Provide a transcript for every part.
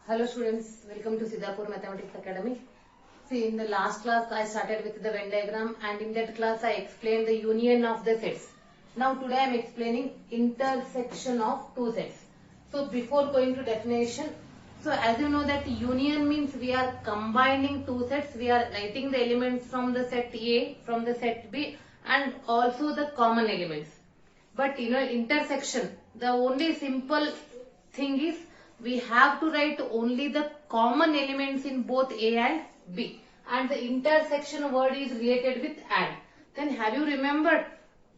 Hello students, welcome to Siddhapur Mathematics Academy. See, in the last class I started with the Venn diagram, and in that class I explained the union of the sets. Now today I am explaining intersection of two sets. So before going to definition, so as you know that union means we are combining two sets, we are writing the elements from the set A, from the set B, and also the common elements. But intersection, the only simple thing is we have to write only the common elements in both A and B, and the intersection word is related with and. Then have you remembered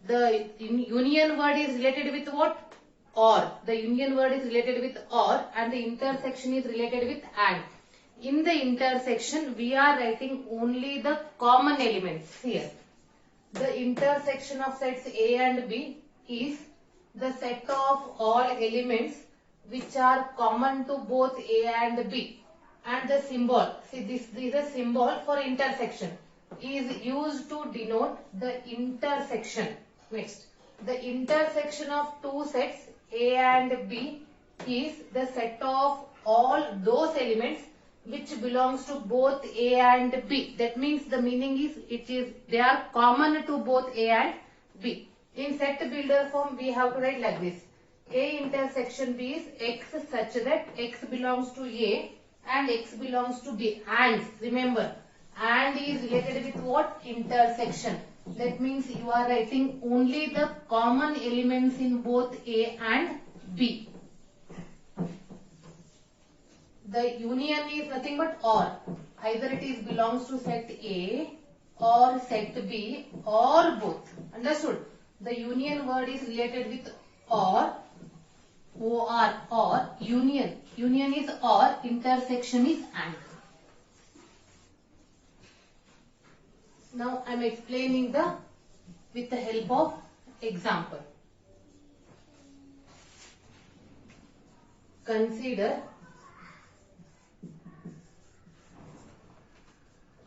the union word is related with what? Or. The union word is related with or, and the intersection is related with and. In the intersection we are writing only the common elements here. The intersection of sets A and B is the set of all elements which are common to both A and B, and the symbol, see this is a symbol for intersection, is used to denote the intersection. Next, the intersection of two sets A and B is the set of all those elements which belongs to both A and B. That means the meaning is they are common to both A and B. In set builder form we have to write like this: A intersection B is X such that X belongs to A and X belongs to B. And remember, and is related with what? Intersection. That means you are writing only the common elements in both A and B. The union is nothing but or. Either it is belongs to set A or set B or both. Understood? The union word is related with or. Or union. Union is or, intersection is and. Now I am explaining with the help of example. Consider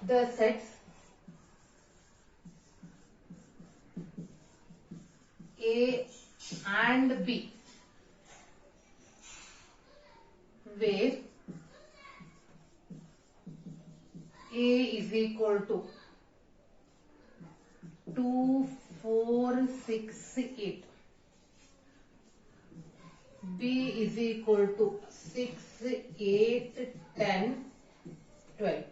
the sets A and B, where A is equal to 2, 4, 6, 8. B is equal to 6, 8, 10, 12.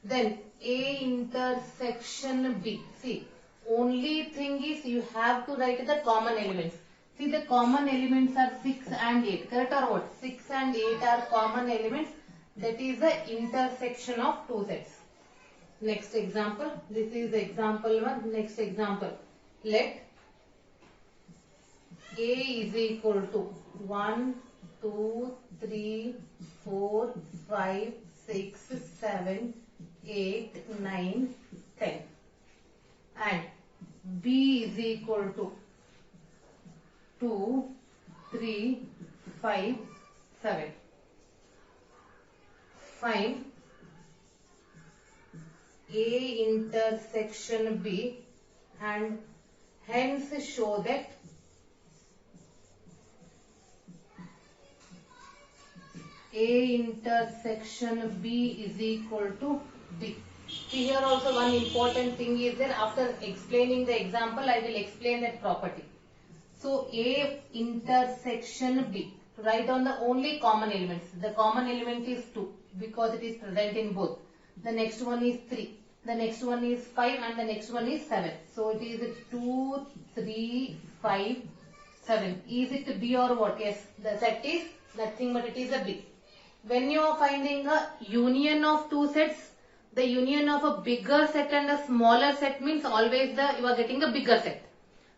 Then A intersection B. See, only thing is you have to write the common elements. See, the common elements are 6 and 8. Correct or what? 6 and 8 are common elements. That is the intersection of two sets. Next example. This is example 1. Next example. Let A is equal to 1, 2, 3, 4, 5, 6, 7, 8, 9, 10. And B is equal to 2, 3, 5, 7. Find A intersection B and hence show that A intersection B is equal to B. See, here also one important thing is there. After explaining the example, I will explain that property. So A intersection B. Write down the only common elements. The common element is 2 because it is present in both. The next one is 3. The next one is 5 and the next one is 7. So it is 2, 3, 5, 7. Is it B or what? Yes. The set is nothing but it is a B. When you are finding a union of two sets, the union of a bigger set and a smaller set means always you are getting a bigger set.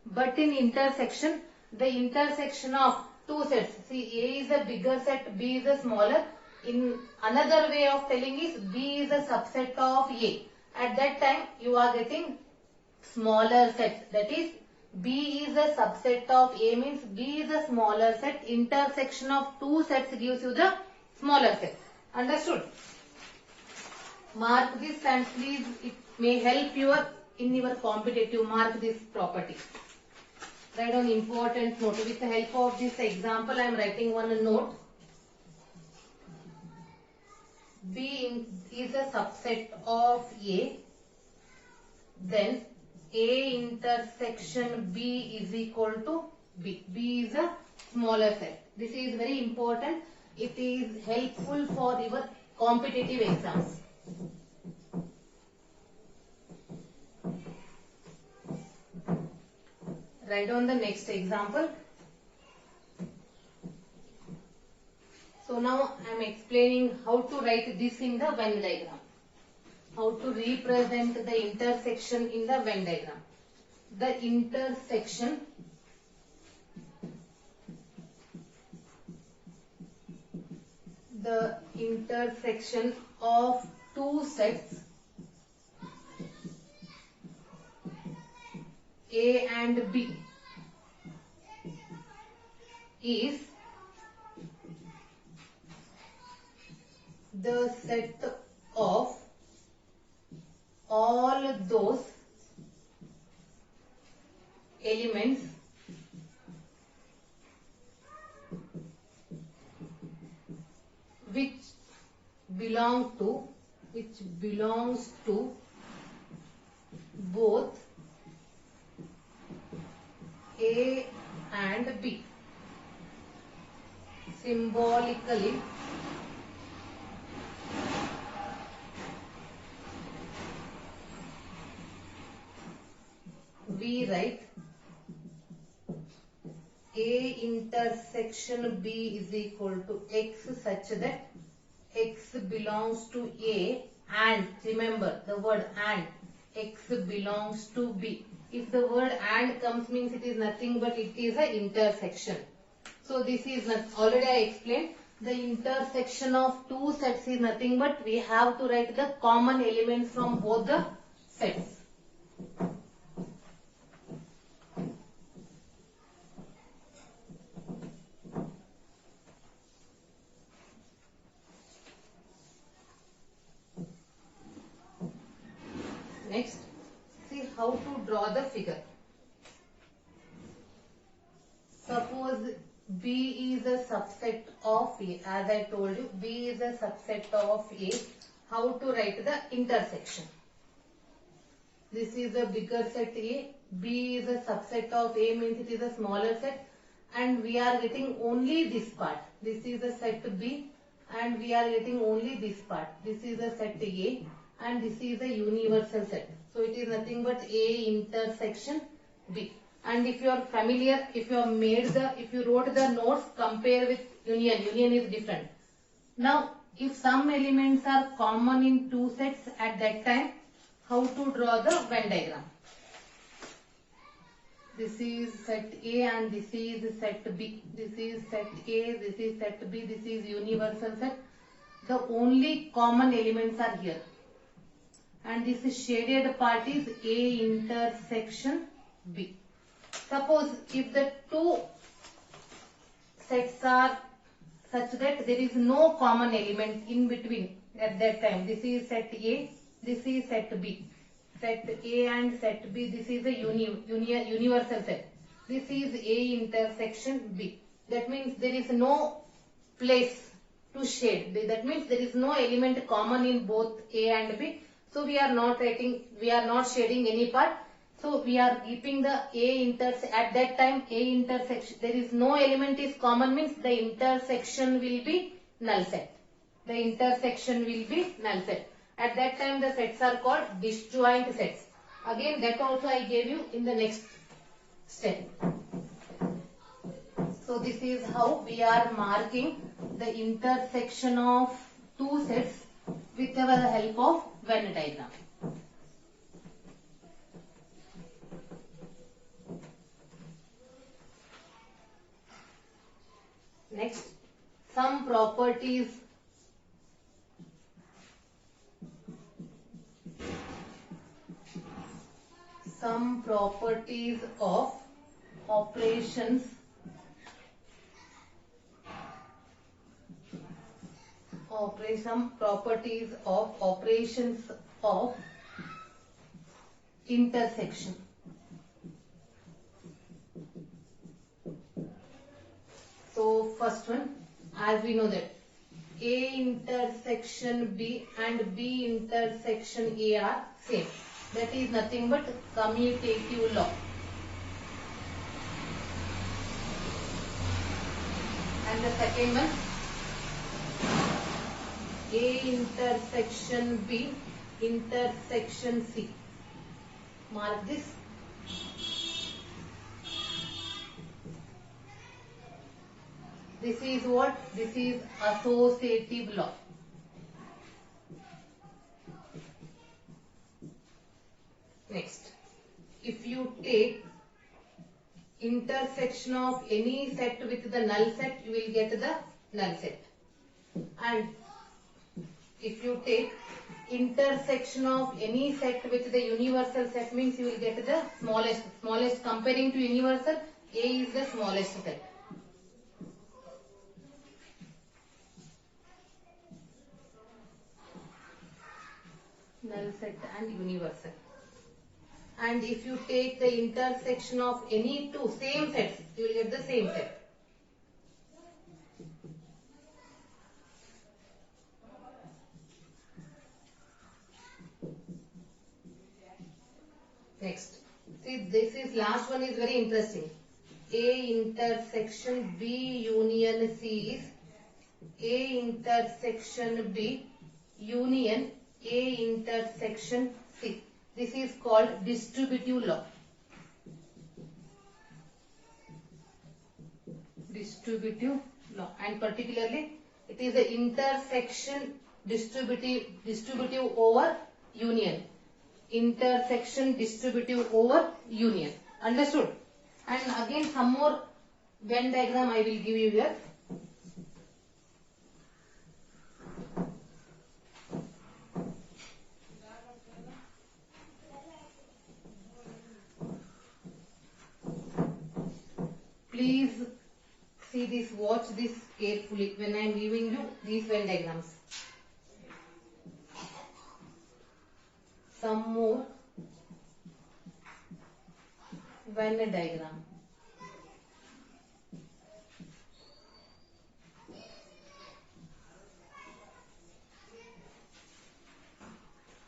But in intersection, the intersection of two sets, see, A is a bigger set, B is a smaller. In another way of telling is B is a subset of A. At that time, you are getting smaller sets. That is, B is a subset of A means B is a smaller set. Intersection of two sets gives you the smaller set. Understood? Mark this and please, it may help in your competitive. Mark this property. Write down important note. With the help of this example, I am writing one note. is a subset of A, then A intersection B is equal to B. B is a smaller set. This is very important. It is helpful for your competitive exams. Write down the next example. So now I am explaining how to write this in the Venn diagram. How to represent the intersection in the Venn diagram. The intersection of two sets A and B is the set of all those elements which belongs to both A and B. Symbolically, we write A intersection B is equal to X such that X belongs to A and, remember the word and, X belongs to B. If the word and comes, means it is nothing but it is an intersection. So this is already I explained. The intersection of two sets is nothing but we have to write the common elements from both the sets. Next, see how to draw the figure. Suppose B is a subset of A. As I told you, B is a subset of A. How to write the intersection? This is a bigger set A. B is a subset of A, means it is a smaller set. And we are getting only this part. This is a set B and we are getting only this part. This is a set A and this is a universal set. So it is nothing but A intersection B. And if you are familiar, if you wrote the notes, compare with union. Union is different. Now, if some elements are common in two sets at that time, how to draw the Venn diagram? This is set A and this is set B. This is set A, this is set B, this is universal set. The only common elements are here. And this shaded part is A intersection B. Suppose if the two sets are such that there is no common element in between at that time. This is set A, this is set B. Set A and set B, this is a universal set. This is A intersection B. That means there is no place to shade. That means there is no element common in both A and B. So we are not shading any part. So we are keeping the at that time A intersection, there is no element is common, means the intersection will be null set. The intersection will be null set. At that time the sets are called disjoint sets. Again that also I gave you in the next step. So this is how we are marking the intersection of two sets with the help of Venn diagram. Next, some properties of operations of intersection. So first one, as we know that A intersection B and B intersection A are same. That is nothing but commutative law. And the second one, A intersection B intersection C. Mark this. This is what? This is associative law. Next, if you take intersection of any set with the null set, you will get the null set. And if you take intersection of any set with the universal set, means you will get the smallest. Comparing to universal, A is the smallest set. Null set and universal. And if you take the intersection of any two same sets, you will get the same set. Next, see, this is last one is very interesting. A intersection B union C is A intersection B union A intersection C. This is called distributive law. Distributive law, and particularly it is the intersection distributive over union. Intersection distributive over union. Understood? And again some more Venn diagram I will give you here. Please see this, watch this carefully when I am giving you these Venn diagrams. Some more Venn diagram.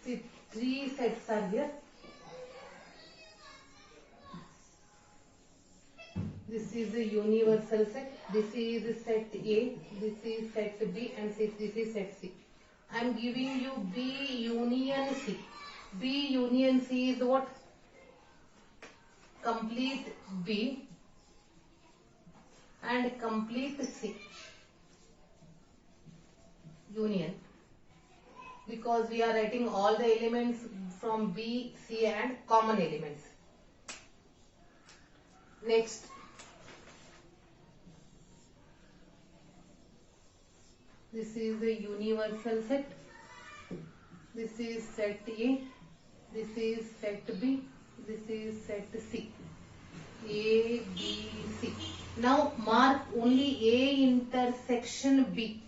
See, three sets are here. This is a universal set. This is set A. This is set B, and this is set C. I am giving you B union C. B union C is what? Complete B and complete C. Union. Because we are writing all the elements from B, C and common elements. Next. This is the universal set. This is set A. This is set B. This is set C. A, B, C. Now mark only A intersection B.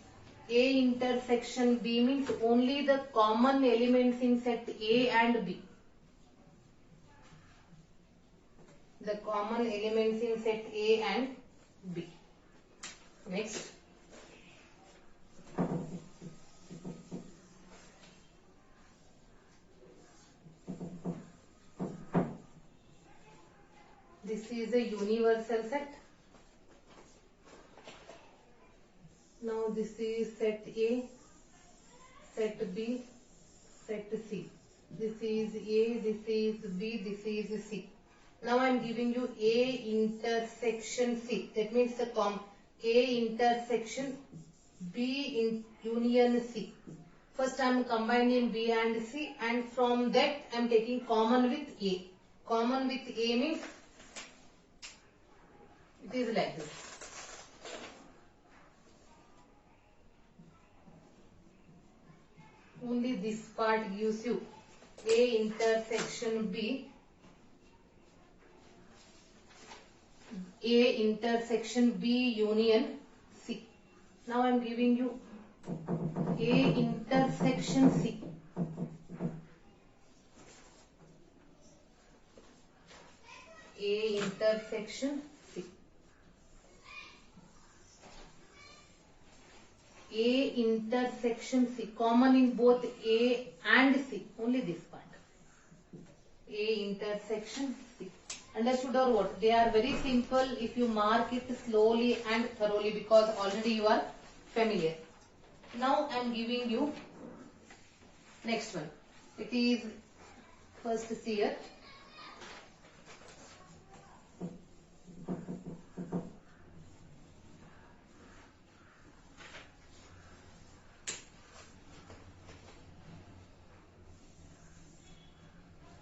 A intersection B means only the common elements in set A and B. The common elements in set A and B. Next. This is a universal set. Now this is set A, set B, set C. This is A, this is B, this is C. Now I am giving you A intersection C. That means the A intersection B in union C. First I am combining B and C, and from that I am taking common with A. Common with A means it is like this. Only this part gives you A intersection B, A intersection B union C. Now I am giving you A intersection C. A intersection C. A intersection C, common in both A and C, only this part. A intersection C. Understood or what? They are very simple if you mark it slowly and thoroughly because already you are familiar. Now I am giving you next one. It is first see here.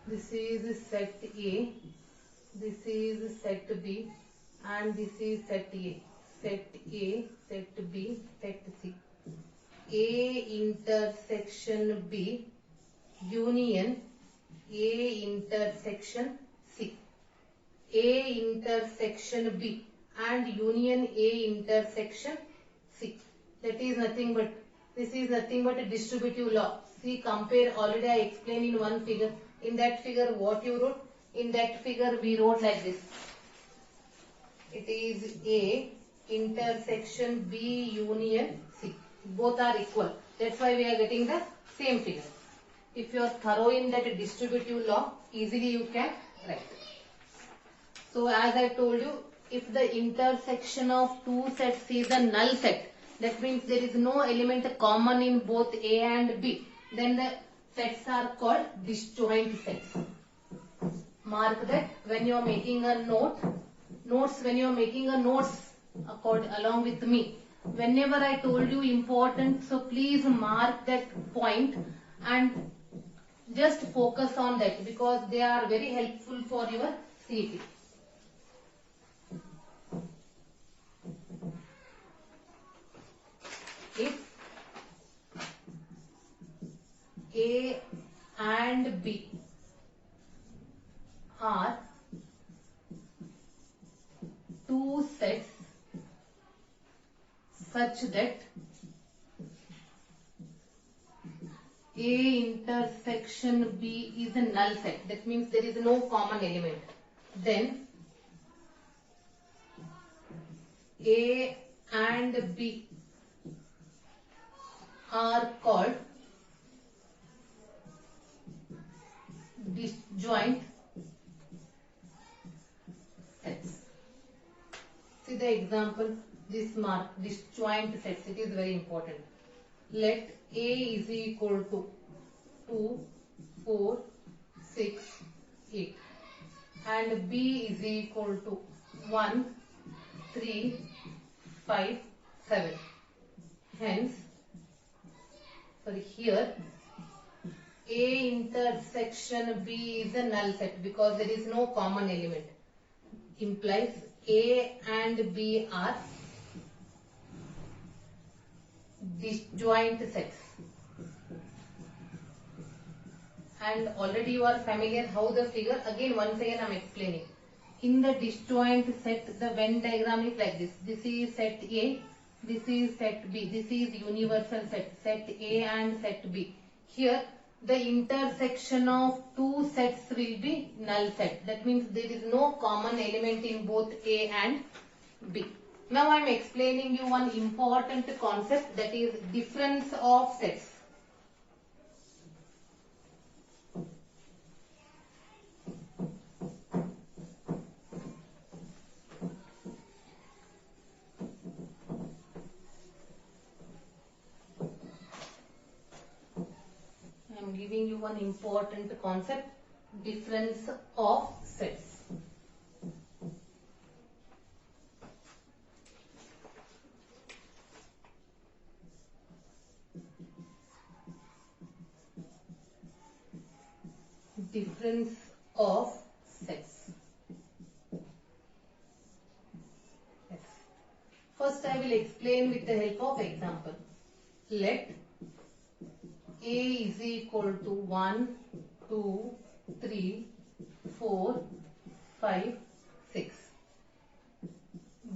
This is set A, this is set B, and this is set A. Set A, set B, set C. A intersection B, union A intersection C. A intersection B and union A intersection C. That is nothing but, this is nothing but a distributive law. See, compare, already I explained in one figure. In that figure what you wrote? In that figure we wrote like this. It is A intersection B union C. Both are equal. That's why we are getting the same figure. If you are thorough in that distributive law, easily you can write it. So as I told you, if the intersection of two sets is a null set, that means there is no element common in both A and B, then the sets are called disjoint sets. Mark that when you are making a when you are making a notes along with me, whenever I told you important, so please mark that point and just focus on that because they are very helpful for your CET. If A and B are two sets such that A intersection B is a null set, that means there is no common element, then A and B are called disjoint sets. See the example, this mark, disjoint sets, it is very important. Let A is equal to 2, 4, 6, 8 and B is equal to 1, 3, 5, 7. Hence, here A intersection B is a null set because there is no common element. Implies A and B are disjoint sets. And already you are familiar how the figure, again once again I am explaining. In the disjoint set, the Venn diagram is like this. This is set A, this is set B, this is universal set A and set B. Here the intersection of two sets will be null set. That means there is no common element in both A and B. Now I am explaining you one important concept, that is difference of sets. I am giving you one important concept, difference of sets. Difference of sets. Yes. First I will explain with the help of example. Let A is equal to 1, 2, 3, 4, 5, 6.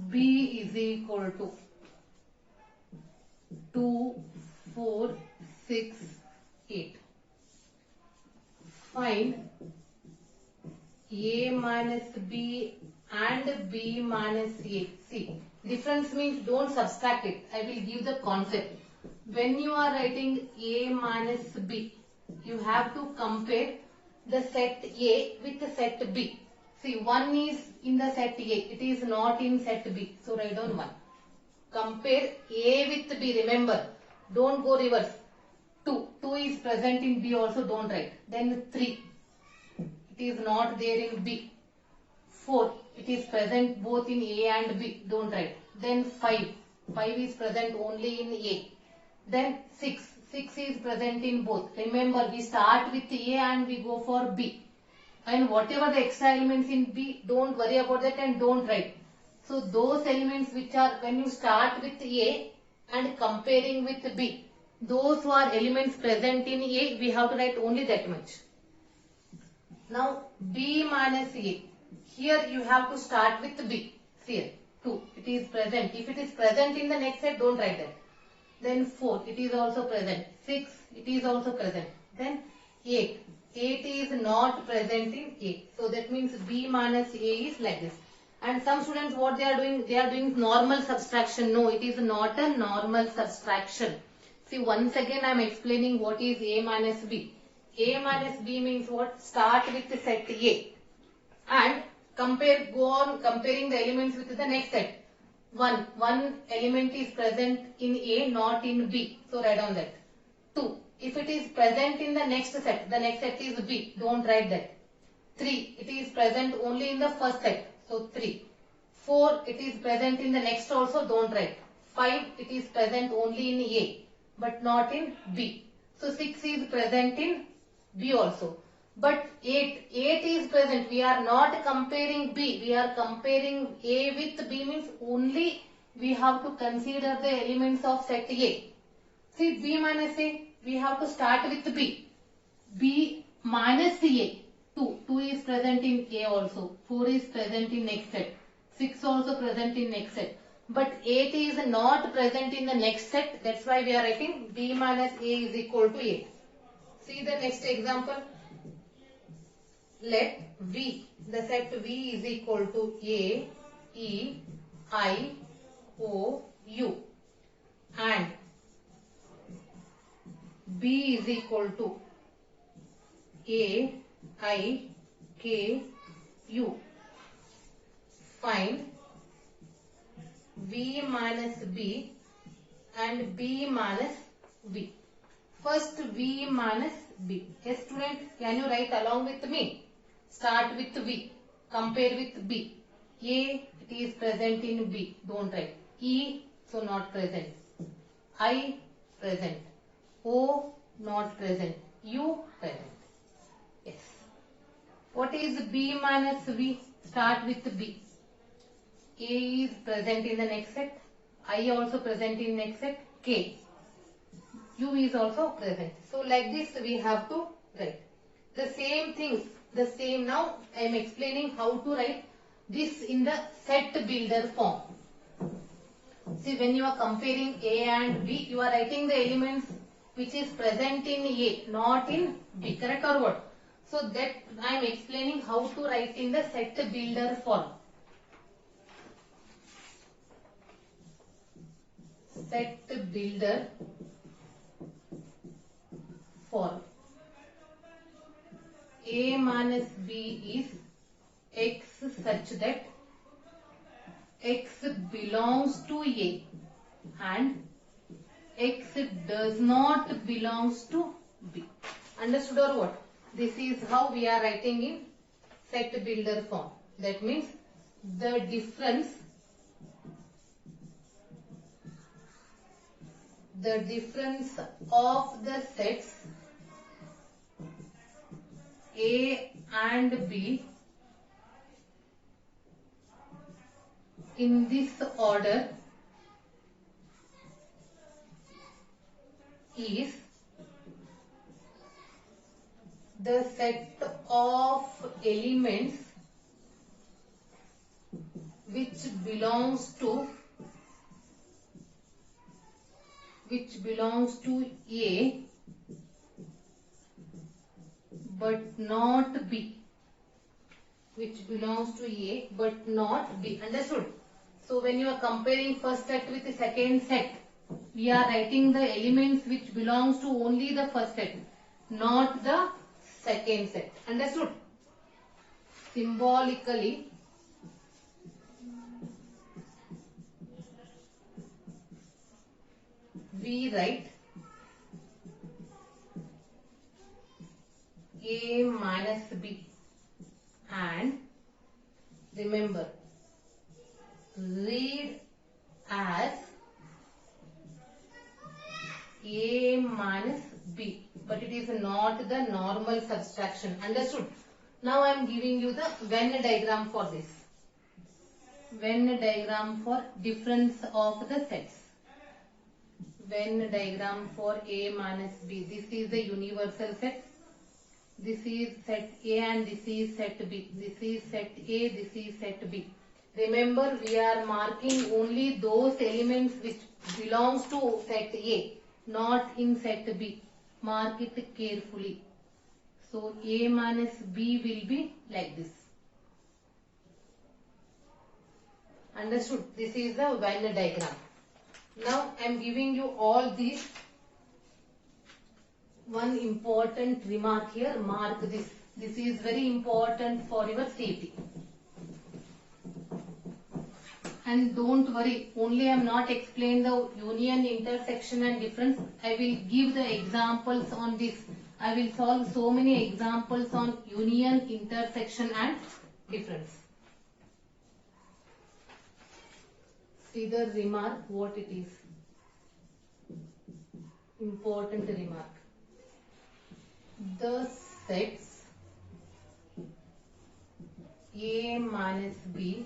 B is equal to 2, 4, 6, 8. Find A minus B and B minus A. See, difference means don't subtract it. I will give the concept. when you are writing A minus B, you have to compare the set A with the set B. See, 1 is in the set A, it is not in set B. So write down 1. Compare A with B, remember, don't go reverse. 2 is present in B also, don't write. Then 3, it is not there in B. 4, it is present both in A and B, don't write. Then 5 is present only in A. Then 6 is present in both. Remember, we start with A and we go for B. And whatever the extra elements in B, don't worry about that and don't write. So those elements which are, when you start with A and comparing with B, those who are elements present in A, we have to write only that much. Now B minus A. Here you have to start with B. See here, 2, it is present. If it is present in the next set, don't write that. Then 4, it is also present. 6, it is also present. Then 8 is not present in A. So that means B minus A is like this. And some students, what they are doing normal subtraction. No, it is not a normal subtraction. See, once again I am explaining what is A minus B. A minus B means what? Start with the set A and go on comparing the elements with the next set. One element is present in A, not in B. So write down that. 2. If it is present in the next set is B. Don't write that. 3. It is present only in the first set. So 3. 4. It is present in the next also. Don't write. 5. It is present only in A, but not in B. So 6 is present in B also. But 8 is present. We are not comparing B. We are comparing A with B, means only we have to consider the elements of set A. See, B minus A, we have to start with B. B minus A. 2 is present in A also. 4 is present in next set. 6 also present in next set. But 8 is not present in the next set. That's why we are writing B minus A is equal to 8. See the next example. Let V, the set V is equal to A, E, I, O, U, and B is equal to A, I, K, U. Find V minus B and B minus V. First V minus B. Yes, student, can you write along with me? Start with V. Compare with B. A, it is present in B. Don't write. E, so not present. I, present. O, not present. U, present. Yes. What is B minus V? Start with B. A is present in the next set. I also present in next set. K. U is also present. So like this we have to write. The same things. The same. Now I am explaining how to write this in the set builder form. See, when you are comparing A and B, you are writing the elements which is present in A, not in B. Correct or what? So that I am explaining how to write in the set builder form. Set builder form. A minus B is X such that X belongs to A and X does not belongs to B. Understood or what? This is how we are writing in set builder form. That means the difference of the sets A and B in this order is the set of elements which belongs to A but not B. Which belongs to A but not B. Understood? So when you are comparing first set with the second set, we are writing the elements which belongs to only the first set, not the second set. Understood? Symbolically, we write A minus B, and remember, read as A minus B, but it is not the normal subtraction. Understood? Now I am giving you the Venn diagram for this. Venn diagram for difference of the sets. Venn diagram for A minus B. This is the universal set. This is set A and this is set B. This is set A, this is set B. Remember, we are marking only those elements which belongs to set A, not in set B. Mark it carefully. So A minus B will be like this. Understood? This is the Venn diagram. Now I am giving you all these. One important remark here, mark this. This is very important for your safety. And don't worry, only I am not explain the union, intersection and difference. I will give the examples on this. I will solve so many examples on union, intersection and difference. See the remark, what it is. Important remark. The sets A minus B,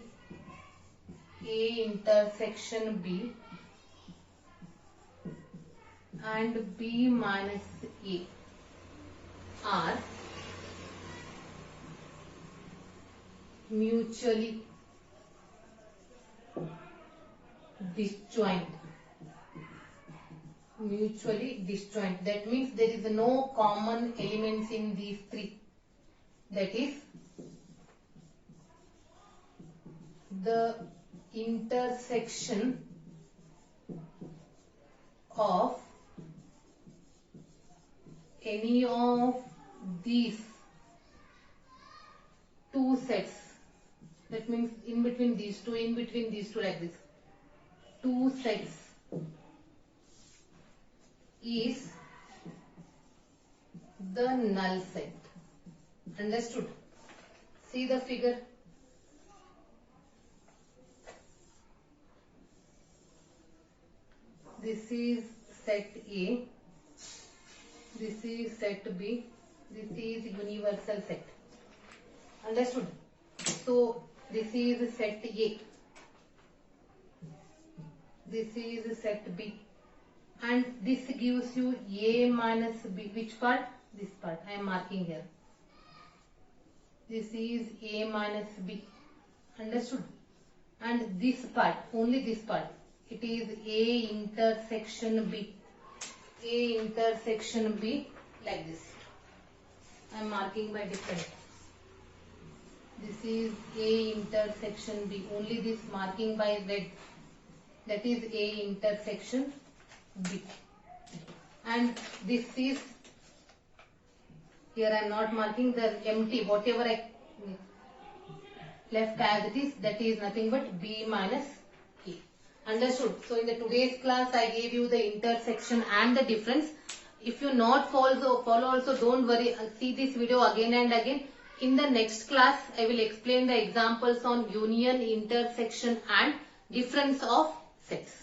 A intersection B and B minus A are mutually disjoint. Mutually disjoint. That means there is no common elements in these three. That is, the intersection of any of these two sets, that means in between these two like this, two sets is the null set. Understood? See the figure. This is set A, this is set B, this is universal set. Understood? So this is set A, this is set B, and this gives you A minus B. Which part? This part I am marking here. This is A minus B. Understood? And this part, only this part, it is A intersection B. A intersection B like this. I am marking by different. This is A intersection B. Only this marking by red. That is A intersection B. And this is, here I am not marking, the empty, whatever I left as it is, that is nothing but B minus A. Understood? So in the today's class I gave you the intersection and the difference. If you not follow also, don't worry, see this video again and again. In the next class I will explain the examples on union, intersection and difference of sets.